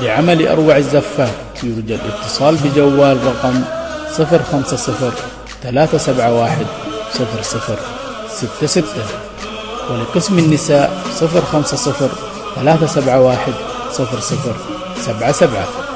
لعمل أروع الزفات يرجى الاتصال بجوال رقم 050-371-0066، ولقسم النساء 050-371-0077.